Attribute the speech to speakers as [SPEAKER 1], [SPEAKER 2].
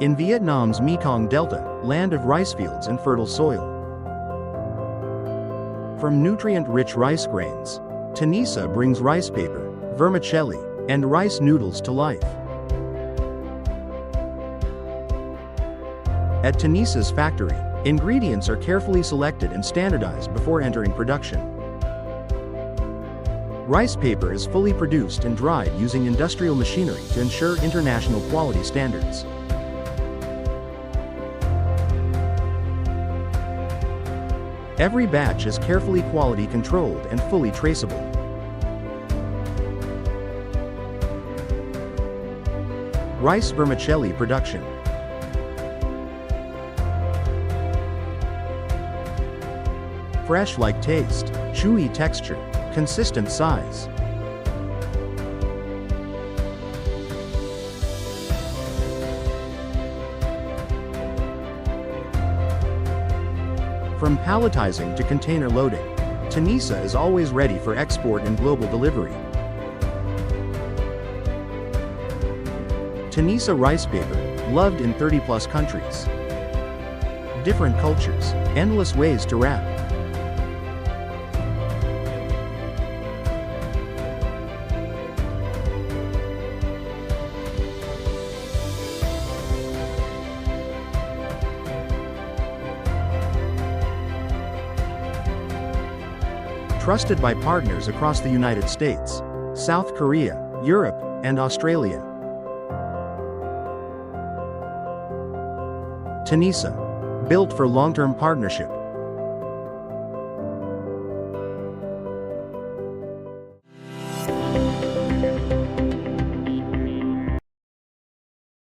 [SPEAKER 1] in Vietnam's Mekong Delta, land of rice fields and fertile soil. From nutrient-rich rice grains, Tanisa brings rice paper, vermicelli, and rice noodles to life. At Tanisa's factory, ingredients are carefully selected and standardized before entering production. Rice paper is fully produced and dried using industrial machinery to ensure international quality standards. Every batch is carefully quality controlled and fully traceable. Rice vermicelli production. Fresh-like taste, chewy texture, consistent size. From palletizing to container loading, Tanisa is always ready for export and global delivery. Tanisa rice paper, loved in 30+ countries. Different cultures, endless ways to wrap. Trusted by partners across the United States, South Korea, Europe, and Australia. Tanisa, built for long-term partnership.